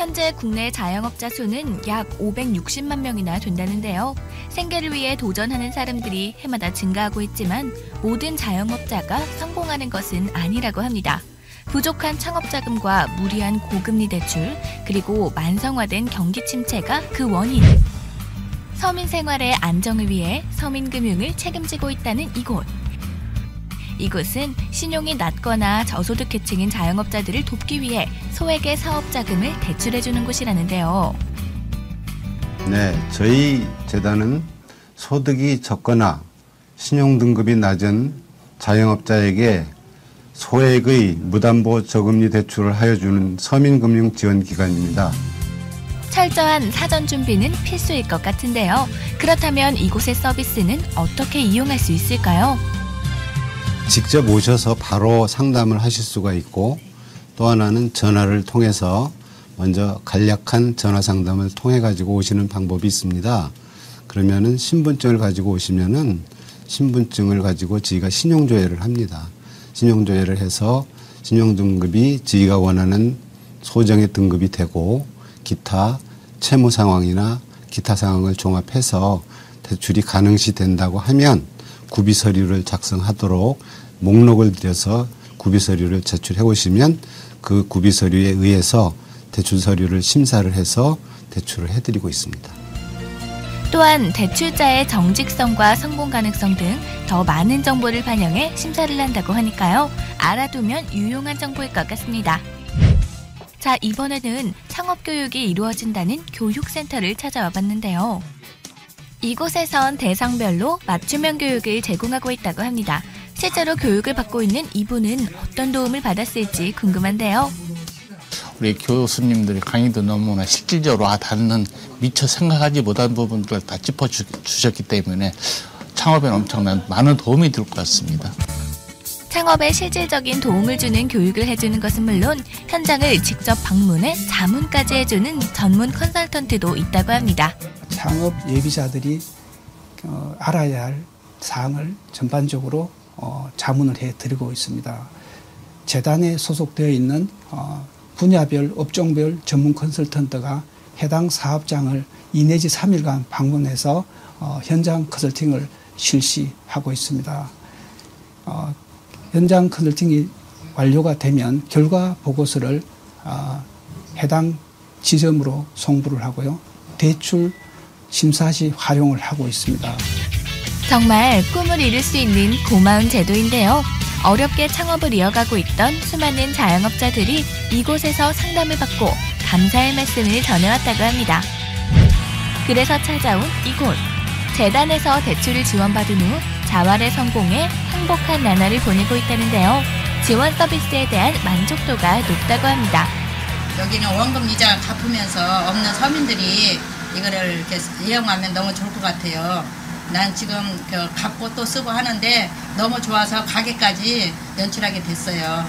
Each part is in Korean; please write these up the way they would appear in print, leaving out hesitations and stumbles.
현재 국내 자영업자 수는 약 560만 명이나 된다는데요. 생계를 위해 도전하는 사람들이 해마다 증가하고 있지만 모든 자영업자가 성공하는 것은 아니라고 합니다. 부족한 창업자금과 무리한 고금리 대출, 그리고 만성화된 경기 침체가 그 원인. 서민 생활의 안정을 위해 서민금융을 책임지고 있다는 이곳. 이곳은 신용이 낮거나 저소득계층인 자영업자들을 돕기 위해 소액의 사업자금을 대출해주는 곳이라는데요. 네, 저희 재단은 소득이 적거나 신용등급이 낮은 자영업자에게 소액의 무담보 저금리 대출을 하여주는 서민금융지원기관입니다. 철저한 사전 준비는 필수일 것 같은데요. 그렇다면 이곳의 서비스는 어떻게 이용할 수 있을까요? 직접 오셔서 바로 상담을 하실 수가 있고, 또 하나는 전화를 통해서 먼저 간략한 전화 상담을 통해 가지고 오시는 방법이 있습니다. 그러면은 신분증을 가지고 오시면은 신분증을 가지고 저희가 신용조회를 합니다. 신용조회를 해서 신용등급이 저희가 원하는 소정의 등급이 되고, 기타 채무 상황이나 기타 상황을 종합해서 대출이 가능시 된다고 하면 구비 서류를 작성하도록 목록을 드려서 구비 서류를 제출해 오시면 그 구비 서류에 의해서 대출 서류를 심사를 해서 대출을 해드리고 있습니다. 또한 대출자의 정직성과 성공 가능성 등 더 많은 정보를 반영해 심사를 한다고 하니까요. 알아두면 유용한 정보일 것 같습니다. 자, 이번에는 창업교육이 이루어진다는 교육센터를 찾아와 봤는데요. 이곳에선 대상별로 맞춤형 교육을 제공하고 있다고 합니다. 실제로 교육을 받고 있는 이분은 어떤 도움을 받았을지 궁금한데요. 우리 교수님들이 강의도 너무나 실질적으로 와닿는 미처 생각하지 못한 부분들 다 짚어주셨기 때문에 창업에는 엄청난 많은 도움이 될 것 같습니다. 창업에 실질적인 도움을 주는 교육을 해주는 것은 물론 현장을 직접 방문해 자문까지 해주는 전문 컨설턴트도 있다고 합니다. 창업 예비자들이 알아야 할 사항을 전반적으로 자문을 해드리고 있습니다. 재단에 소속되어 있는 분야별, 업종별 전문 컨설턴트가 해당 사업장을 2 내지 3일간 방문해서 현장 컨설팅을 실시하고 있습니다. 현장 컨설팅이 완료가 되면 결과 보고서를 해당 지점으로 송부를 하고요. 대출 심사 시 활용을 하고 있습니다. 정말 꿈을 이룰 수 있는 고마운 제도인데요. 어렵게 창업을 이어가고 있던 수많은 자영업자들이 이곳에서 상담을 받고 감사의 말씀을 전해왔다고 합니다. 그래서 찾아온 이곳. 재단에서 대출을 지원받은 후 자활의 성공에 행복한 나날을 보내고 있다는데요. 지원 서비스에 대한 만족도가 높다고 합니다. 여기는 원금 이자 갚으면서 없는 서민들이 이거를 이렇게 이용하면 너무 좋을 것 같아요. 난 지금 갚고 또 쓰고 하는데 너무 좋아서 가게까지 연출하게 됐어요.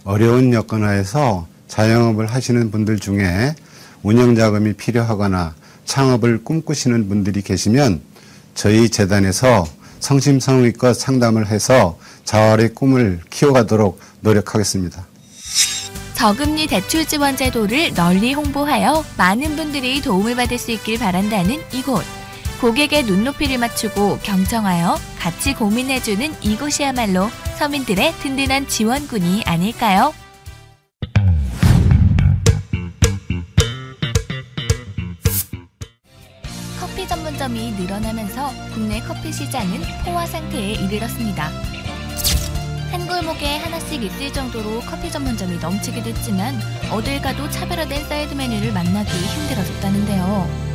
어려운 여건 하에서 자영업을 하시는 분들 중에 운영자금이 필요하거나 창업을 꿈꾸시는 분들이 계시면 저희 재단에서 성심성의껏 상담을 해서 자활의 꿈을 키워가도록 노력하겠습니다. 저금리 대출 지원 제도를 널리 홍보하여 많은 분들이 도움을 받을 수 있길 바란다는 이곳. 고객의 눈높이를 맞추고 경청하여 같이 고민해주는 이곳이야말로 서민들의 든든한 지원군이 아닐까요? 커피 전문점이 늘어나면서 국내 커피 시장은 포화 상태에 이르렀습니다. 한 골목에 하나씩 있을 정도로 커피 전문점이 넘치게 됐지만 어딜 가도 차별화된 사이드 메뉴를 만나기 힘들어졌다는데요.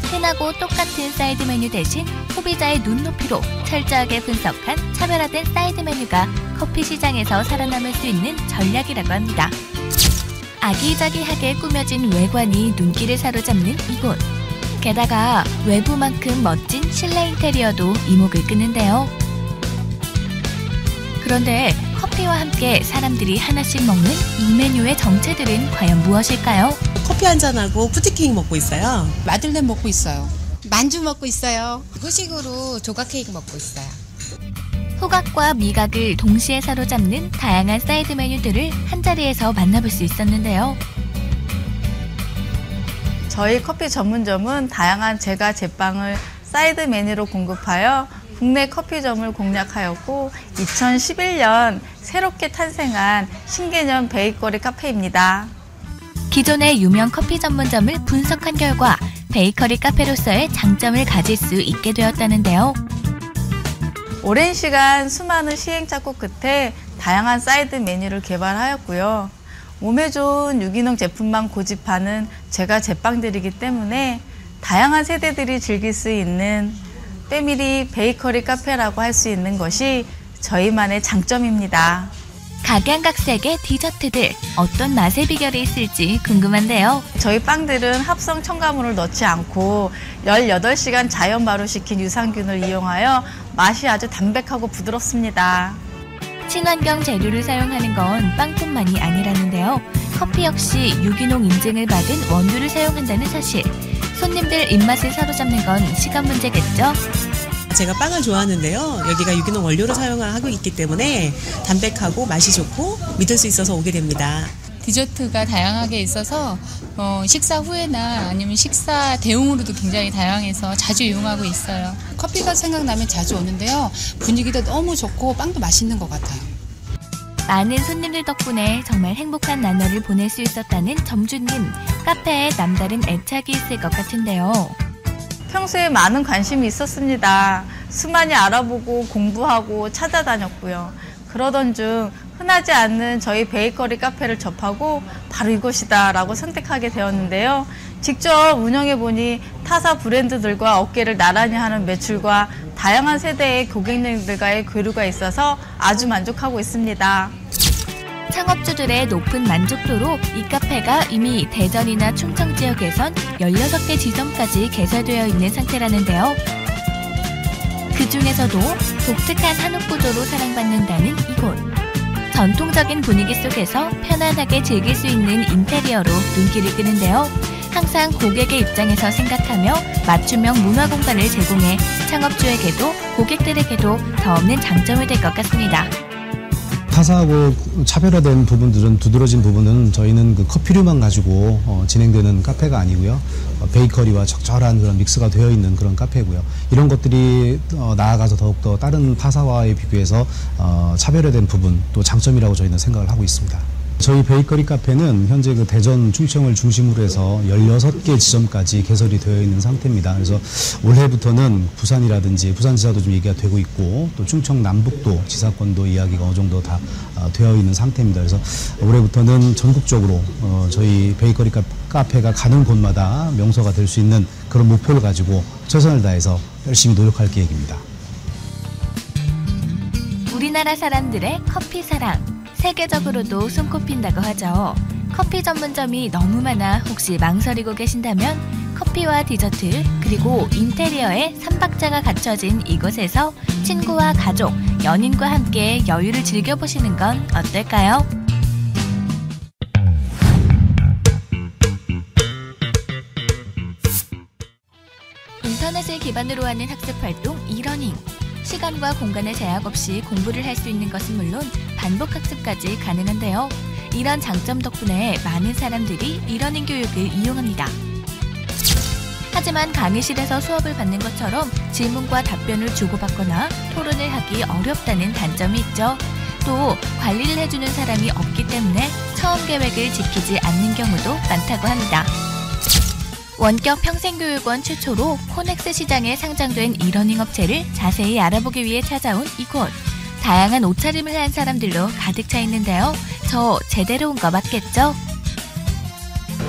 흔하고 똑같은 사이드 메뉴 대신 소비자의 눈높이로 철저하게 분석한 차별화된 사이드 메뉴가 커피 시장에서 살아남을 수 있는 전략이라고 합니다. 아기자기하게 꾸며진 외관이 눈길을 사로잡는 이곳. 게다가 외부만큼 멋진 실내 인테리어도 이목을 끄는데요. 그런데 커피와 함께 사람들이 하나씩 먹는 이 메뉴의 정체들은 과연 무엇일까요? 커피 한잔하고 푸드케이크 먹고 있어요. 마들렌 먹고 있어요. 만주 먹고 있어요. 후식으로 조각 케이크 먹고 있어요. 후각과 미각을 동시에 사로잡는 다양한 사이드 메뉴들을 한자리에서 만나볼 수 있었는데요. 저희 커피 전문점은 다양한 제과 제빵을 사이드 메뉴로 공급하여 국내 커피점을 공략하였고 2011년 새롭게 탄생한 신개념 베이커리 카페입니다. 기존의 유명 커피 전문점을 분석한 결과 베이커리 카페로서의 장점을 가질 수 있게 되었다는데요. 오랜 시간 수많은 시행착오 끝에 다양한 사이드 메뉴를 개발하였고요. 몸에 좋은 유기농 제품만 고집하는 제과 제빵들이기 때문에 다양한 세대들이 즐길 수 있는 패밀리 베이커리 카페라고 할 수 있는 것이 저희만의 장점입니다. 각양각색의 디저트들, 어떤 맛의 비결이 있을지 궁금한데요. 저희 빵들은 합성 첨가물을 넣지 않고 18시간 자연 발효시킨 유산균을 이용하여 맛이 아주 담백하고 부드럽습니다. 친환경 재료를 사용하는 건 빵뿐만이 아니라는데요. 커피 역시 유기농 인증을 받은 원두를 사용한다는 사실. 손님들 입맛을 사로잡는 건 시간 문제겠죠? 제가 빵을 좋아하는데요. 여기가 유기농 원료를 사용하고 있기 때문에 담백하고 맛이 좋고 믿을 수 있어서 오게 됩니다. 디저트가 다양하게 있어서 식사 후에나 아니면 식사 대용으로도 굉장히 다양해서 자주 이용하고 있어요. 커피가 생각나면 자주 오는데요. 분위기도 너무 좋고 빵도 맛있는 것 같아요. 많은 손님들 덕분에 정말 행복한 나날을 보낼 수 있었다는 점주님. 카페에 남다른 애착이 있을 것 같은데요. 평소에 많은 관심이 있었습니다. 수많이 알아보고 공부하고 찾아다녔고요. 그러던 중 흔하지 않는 저희 베이커리 카페를 접하고 바로 이곳이다 라고 선택하게 되었는데요. 직접 운영해보니 타사 브랜드들과 어깨를 나란히 하는 매출과 다양한 세대의 고객님들과의 교류가 있어서 아주 만족하고 있습니다. 창업주들의 높은 만족도로 이 카페가 이미 대전이나 충청 지역에선 16개 지점까지 개설되어 있는 상태라는데요. 그 중에서도 독특한 한옥 구조로 사랑받는다는 이곳. 전통적인 분위기 속에서 편안하게 즐길 수 있는 인테리어로 눈길을 끄는데요. 항상 고객의 입장에서 생각하며 맞춤형 문화 공간을 제공해 창업주에게도 고객들에게도 더 없는 장점이 될 것 같습니다. 타사하고 차별화된 부분들은 두드러진 부분은 저희는 그 커피류만 가지고 진행되는 카페가 아니고요. 베이커리와 적절한 그런 믹스가 되어 있는 그런 카페고요. 이런 것들이 나아가서 더욱더 다른 타사와에 비교해서 차별화된 부분 또 장점이라고 저희는 생각을 하고 있습니다. 저희 베이커리 카페는 현재 그 대전, 충청을 중심으로 해서 16개 지점까지 개설이 되어 있는 상태입니다. 그래서 올해부터는 부산이라든지 부산지사도 좀 얘기가 되고 있고 또 충청 남북도 지사권도 이야기가 어느 정도 다 되어 있는 상태입니다. 그래서 올해부터는 전국적으로 저희 베이커리 카페가 가는 곳마다 명소가 될 수 있는 그런 목표를 가지고 최선을 다해서 열심히 노력할 계획입니다. 우리나라 사람들의 커피 사랑. 세계적으로도 손꼽힌다고 하죠. 커피 전문점이 너무 많아 혹시 망설이고 계신다면 커피와 디저트 그리고 인테리어에 3박자가 갖춰진 이곳에서 친구와 가족, 연인과 함께 여유를 즐겨보시는 건 어떨까요? 인터넷을 기반으로 하는 학습활동 이러닝. 시간과 공간의 제약 없이 공부를 할 수 있는 것은 물론 반복 학습까지 가능한데요. 이런 장점 덕분에 많은 사람들이 이러닝 교육을 이용합니다. 하지만 강의실에서 수업을 받는 것처럼 질문과 답변을 주고받거나 토론을 하기 어렵다는 단점이 있죠. 또 관리를 해주는 사람이 없기 때문에 처음 계획을 지키지 않는 경우도 많다고 합니다. 원격 평생교육원 최초로 코넥스 시장에 상장된 이러닝 업체를 자세히 알아보기 위해 찾아온 이곳. 다양한 옷차림을 한 사람들로 가득 차 있는데요. 저 제대로 온 거 맞겠죠?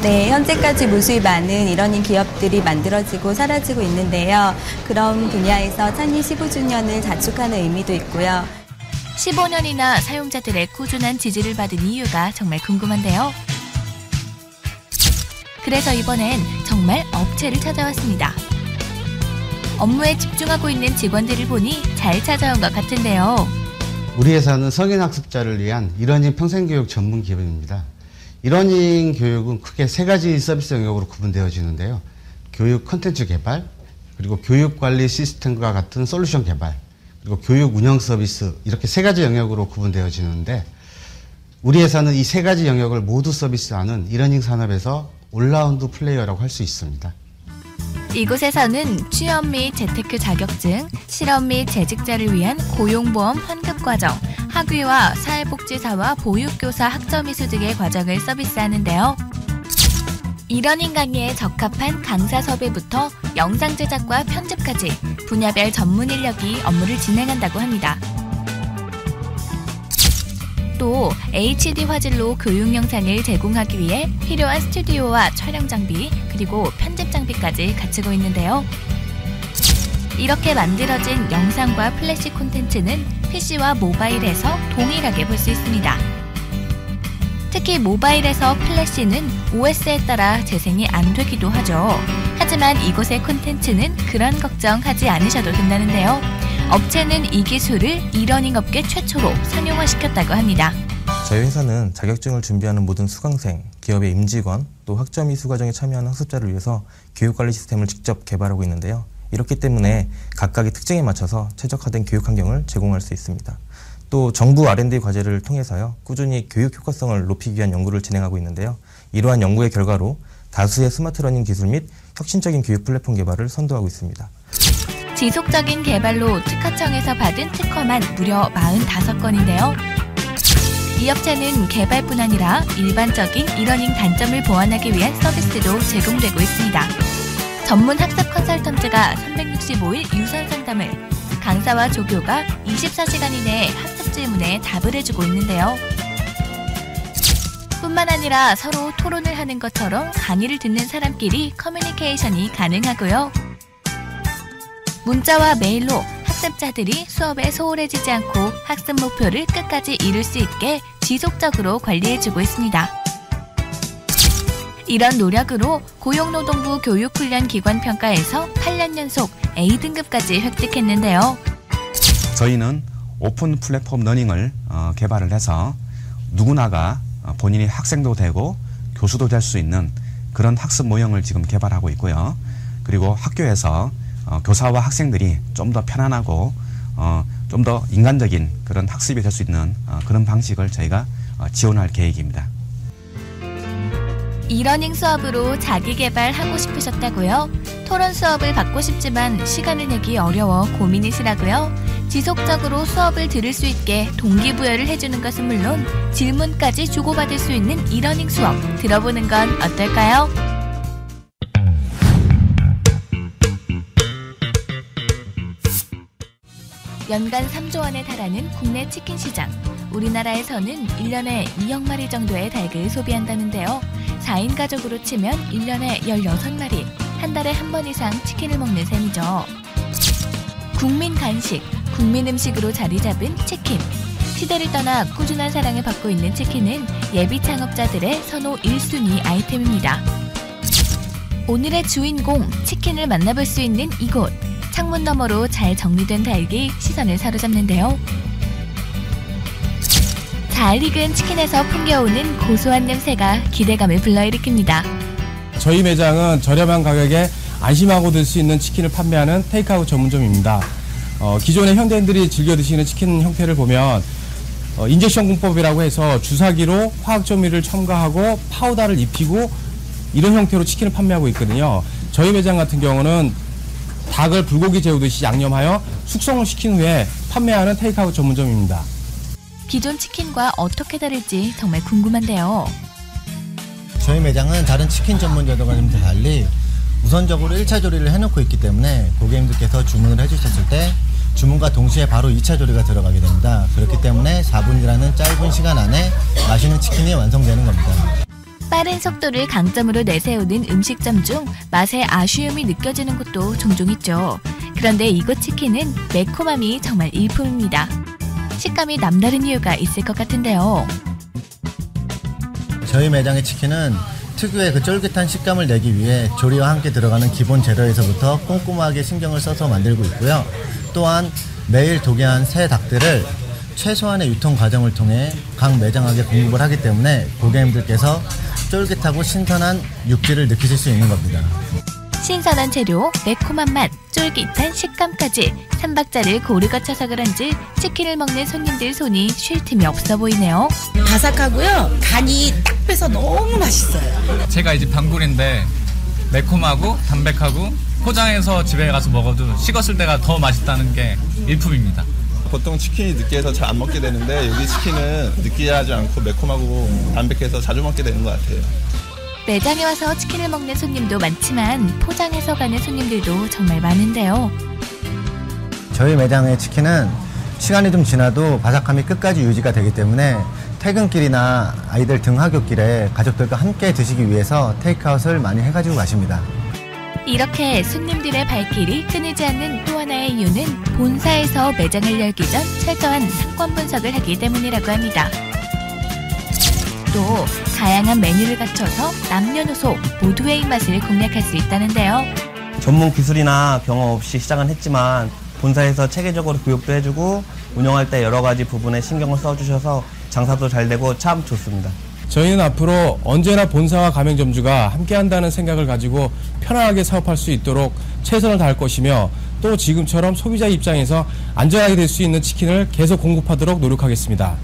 네, 현재까지 무수히 많은 이러닝 기업들이 만들어지고 사라지고 있는데요. 그런 분야에서 창립 15주년을 자축하는 의미도 있고요. 15년이나 사용자들의 꾸준한 지지를 받은 이유가 정말 궁금한데요. 그래서 이번엔 정말 업체를 찾아왔습니다. 업무에 집중하고 있는 직원들을 보니 잘 찾아온 것 같은데요. 우리 회사는 성인 학습자를 위한 이러닝 평생교육 전문 기업입니다. 이러닝 교육은 크게 3가지 서비스 영역으로 구분되어지는데요. 교육 콘텐츠 개발, 그리고 교육 관리 시스템과 같은 솔루션 개발, 그리고 교육 운영 서비스, 이렇게 3가지 영역으로 구분되어지는데 우리 회사는 이 3가지 영역을 모두 서비스하는 이러닝 산업에서 올라운드 플레이어라고 할 수 있습니다. 이곳에서는 취업 및 재테크 자격증, 실업 및 재직자를 위한 고용보험 환급 과정, 학위와 사회복지사와 보육교사 학점이수 등의 과정을 서비스하는데요. 이러닝 강의에 적합한 강사 섭외부터 영상 제작과 편집까지 분야별 전문 인력이 업무를 진행한다고 합니다. 또 HD 화질로 교육 영상을 제공하기 위해 필요한 스튜디오와 촬영 장비, 그리고 편집 장비까지 갖추고 있는데요. 이렇게 만들어진 영상과 플래시 콘텐츠는 PC와 모바일에서 동일하게 볼 수 있습니다. 특히 모바일에서 플래시는 OS에 따라 재생이 안 되기도 하죠. 하지만 이곳의 콘텐츠는 그런 걱정하지 않으셔도 된다는데요. 업체는 이 기술을 이러닝 업계 최초로 상용화시켰다고 합니다. 저희 회사는 자격증을 준비하는 모든 수강생, 기업의 임직원, 또 학점 이수 과정에 참여하는 학습자를 위해서 교육관리 시스템을 직접 개발하고 있는데요. 이렇기 때문에 각각의 특징에 맞춰서 최적화된 교육 환경을 제공할 수 있습니다. 또 정부 R&D 과제를 통해서요, 꾸준히 교육 효과성을 높이기 위한 연구를 진행하고 있는데요. 이러한 연구의 결과로 다수의 스마트 러닝 기술 및 혁신적인 교육 플랫폼 개발을 선도하고 있습니다. 지속적인 개발로 특허청에서 받은 특허만 무려 45건인데요. 이 업체는 개발뿐 아니라 일반적인 이러닝 단점을 보완하기 위한 서비스도 제공되고 있습니다. 전문 학습 컨설턴트가 365일 유선 상담을, 강사와 조교가 24시간 이내에 학습 질문에 답을 해주고 있는데요. 뿐만 아니라 서로 토론을 하는 것처럼 강의를 듣는 사람끼리 커뮤니케이션이 가능하고요. 문자와 메일로 학습자들이 수업에 소홀해지지 않고 학습 목표를 끝까지 이룰 수 있게 지속적으로 관리해주고 있습니다. 이런 노력으로 고용노동부 교육훈련기관평가에서 8년 연속 A등급까지 획득했는데요. 저희는 오픈 플랫폼 러닝을 개발을 해서 누구나가 본인이 학생도 되고 교수도 될 수 있는 그런 학습 모형을 지금 개발하고 있고요. 그리고 학교에서 교사와 학생들이 좀 더 편안하고 좀 더 인간적인 그런 학습이 될 수 있는 그런 방식을 저희가 지원할 계획입니다. 이러닝 수업으로 자기 개발하고 싶으셨다고요? 토론 수업을 받고 싶지만 시간을 내기 어려워 고민이시라고요? 지속적으로 수업을 들을 수 있게 동기부여를 해주는 것은 물론 질문까지 주고받을 수 있는 이러닝 수업 들어보는 건 어떨까요? 연간 3조 원에 달하는 국내 치킨 시장. 우리나라에서는 1년에 2억 마리 정도의 닭을 소비한다는데요. 4인 가족으로 치면 1년에 16마리, 한 달에 한 번 이상 치킨을 먹는 셈이죠. 국민 간식, 국민 음식으로 자리 잡은 치킨. 시대를 떠나 꾸준한 사랑을 받고 있는 치킨은 예비 창업자들의 선호 1순위 아이템입니다. 오늘의 주인공, 치킨을 만나볼 수 있는 이곳. 창문 너머로 잘 정리된 닭이 시선을 사로잡는데요. 잘 익은 치킨에서 풍겨오는 고소한 냄새가 기대감을 불러일으킵니다. 저희 매장은 저렴한 가격에 안심하고 들 수 있는 치킨을 판매하는 테이크아웃 전문점입니다. 기존의 현대인들이 즐겨 드시는 치킨 형태를 보면 인젝션 공법이라고 해서 주사기로 화학조미를 첨가하고 파우더를 입히고 이런 형태로 치킨을 판매하고 있거든요. 저희 매장 같은 경우는 닭을 불고기 재우듯이 양념하여 숙성을 시킨 후에 판매하는 테이크아웃 전문점입니다. 기존 치킨과 어떻게 다를지 정말 궁금한데요. 저희 매장은 다른 치킨 전문점과는 좀 달리 우선적으로 1차 조리를 해놓고 있기 때문에 고객님들께서 주문을 해주셨을 때 주문과 동시에 바로 2차 조리가 들어가게 됩니다. 그렇기 때문에 4분이라는 짧은 시간 안에 맛있는 치킨이 완성되는 겁니다. 빠른 속도를 강점으로 내세우는 음식점 중 맛의 아쉬움이 느껴지는 곳도 종종 있죠. 그런데 이곳 치킨은 매콤함이 정말 일품입니다. 식감이 남다른 이유가 있을 것 같은데요. 저희 매장의 치킨은 특유의 그 쫄깃한 식감을 내기 위해 조리와 함께 들어가는 기본 재료에서부터 꼼꼼하게 신경을 써서 만들고 있고요. 또한 매일 도기한 새 닭들을 최소한의 유통 과정을 통해 각 매장하게 공급을 하기 때문에 고객님들께서 쫄깃하고 신선한 육질을 느끼실 수 있는 겁니다. 신선한 재료, 매콤한 맛, 쫄깃한 식감까지 3박자를 고루 거쳐서 그런지 치킨을 먹는 손님들 손이 쉴 틈이 없어 보이네요. 바삭하고요. 간이 딱 빼서 너무 맛있어요. 제가 이제 방굴인데 매콤하고 담백하고 포장해서 집에 가서 먹어도 식었을 때가 더 맛있다는 게 일품입니다. 보통 치킨이 느끼해서 잘 안 먹게 되는데 여기 치킨은 느끼하지 않고 매콤하고 담백해서 자주 먹게 되는 것 같아요. 매장에 와서 치킨을 먹는 손님도 많지만 포장해서 가는 손님들도 정말 많은데요. 저희 매장의 치킨은 시간이 좀 지나도 바삭함이 끝까지 유지가 되기 때문에 퇴근길이나 아이들 등하굣길에 가족들과 함께 드시기 위해서 테이크아웃을 많이 해가지고 가십니다. 이렇게 손님들의 발길이 끊이지 않는 또 하나의 이유는 본사에서 매장을 열기 전 철저한 상권 분석을 하기 때문이라고 합니다. 또 다양한 메뉴를 갖춰서 남녀노소 모두의 입맛을 공략할 수 있다는데요. 전문 기술이나 경험 없이 시작은 했지만 본사에서 체계적으로 교육도 해주고 운영할 때 여러 가지 부분에 신경을 써주셔서 장사도 잘 되고 참 좋습니다. 저희는 앞으로 언제나 본사와 가맹점주가 함께한다는 생각을 가지고 편안하게 사업할 수 있도록 최선을 다할 것이며 또 지금처럼 소비자 입장에서 안전하게 될 수 있는 치킨을 계속 공급하도록 노력하겠습니다.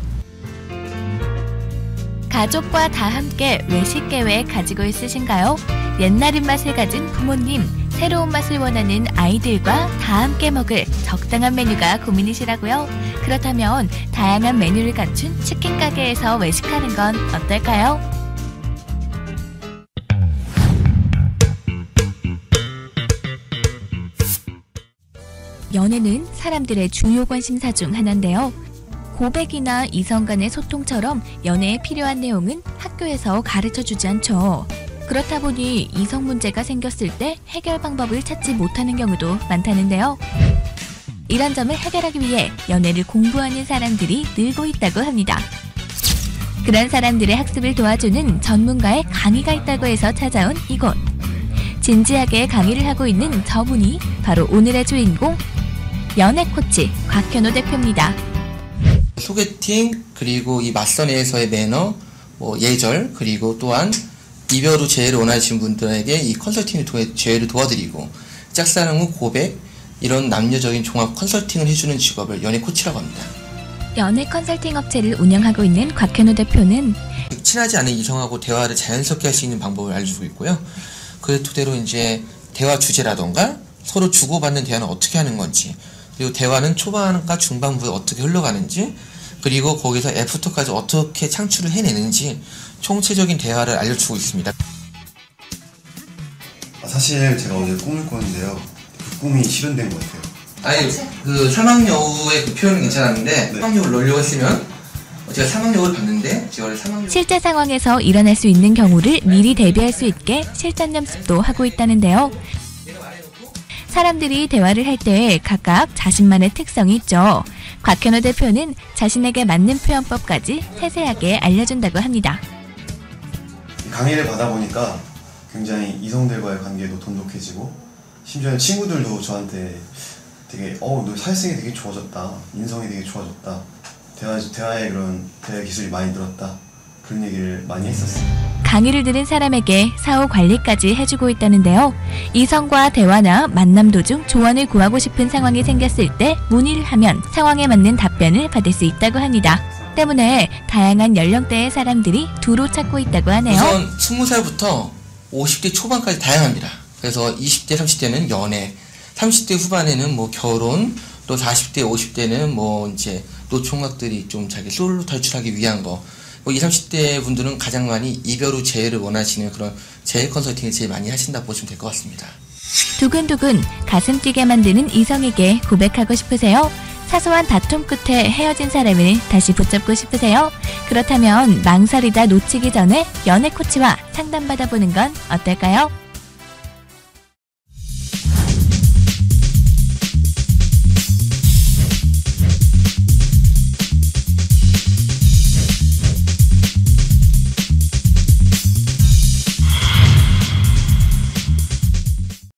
가족과 다 함께 외식 계획 가지고 있으신가요? 옛날 입맛을 가진 부모님, 새로운 맛을 원하는 아이들과 다 함께 먹을 적당한 메뉴가 고민이시라고요? 그렇다면 다양한 메뉴를 갖춘 치킨 가게에서 외식하는 건 어떨까요? 연애는 사람들의 주요 관심사 중 하나인데요. 고백이나 이성 간의 소통처럼 연애에 필요한 내용은 학교에서 가르쳐주지 않죠. 그렇다 보니 이성 문제가 생겼을 때 해결 방법을 찾지 못하는 경우도 많다는데요. 이런 점을 해결하기 위해 연애를 공부하는 사람들이 늘고 있다고 합니다. 그런 사람들의 학습을 도와주는 전문가의 강의가 있다고 해서 찾아온 이곳. 진지하게 강의를 하고 있는 저분이 바로 오늘의 주인공, 연애 코치 곽현호 대표입니다. 소개팅, 그리고 이 맞선에서의 매너, 예절, 그리고 또한 이별 후 재회를 원하시는 분들에게 이 컨설팅을 통해 재회를 도와드리고 짝사랑 후 고백, 이런 남녀적인 종합 컨설팅을 해주는 직업을 연애 코치라고 합니다. 연애 컨설팅 업체를 운영하고 있는 곽현호 대표는 친하지 않은 이성하고 대화를 자연스럽게 할 수 있는 방법을 알려주고 있고요. 그 토대로 이제 대화 주제라던가 서로 주고받는 대화는 어떻게 하는 건지, 그리고 대화는 초반과 중반부에 어떻게 흘러가는지, 그리고 거기서 애프터까지 어떻게 창출을 해내는지 총체적인 대화를 알려주고 있습니다. 사실 제가 어제 꿈을 꿨는데요. 그 꿈이 실현된 것 같아요. 아니, 그 사막여우의 그 표현은 괜찮았는데 사막여우를 넣으려고 했으면 제가 사막여우를 봤는데 제가 사막여우... 실제 상황에서 일어날 수 있는 경우를 미리 대비할 수 있게 실전 연습도 하고 있다는데요. 사람들이 대화를 할 때 각각 자신만의 특성이 있죠. 곽현호 대표는 자신에게 맞는 표현법까지 세세하게 알려준다고 합니다. 강의를 받아보니까 굉장히 이성들과의 관계도 돈독해지고 심지어 친구들도 저한테 되게 너 사회성이 되게 좋아졌다, 인성이 되게 좋아졌다, 대화의 그런 대화 기술이 많이 늘었다, 그런 얘기를 많이 했었어요. 강의를 들은 사람에게 사후 관리까지 해주고 있다는데요. 이성과 대화나 만남 도중 조언을 구하고 싶은 상황이 생겼을 때 문의를 하면 상황에 맞는 답변을 받을 수 있다고 합니다. 때문에 다양한 연령대의 사람들이 두루 찾고 있다고 하네요. 우선 20살부터 50대 초반까지 다양합니다. 그래서 20대, 30대는 연애, 30대 후반에는 결혼, 또 40대, 50대는 이제 노총각들이 좀 자기 솔로 탈출하기 위한 거, 20, 30대 분들은 가장 많이 이별 후 재회를 원하시는 그런 재회 컨설팅을 제일 많이 하신다고 보시면 될 것 같습니다. 두근두근 가슴 뛰게 만드는 이성에게 고백하고 싶으세요? 사소한 다툼 끝에 헤어진 사람을 다시 붙잡고 싶으세요? 그렇다면 망설이다 놓치기 전에 연애 코치와 상담받아보는 건 어떨까요?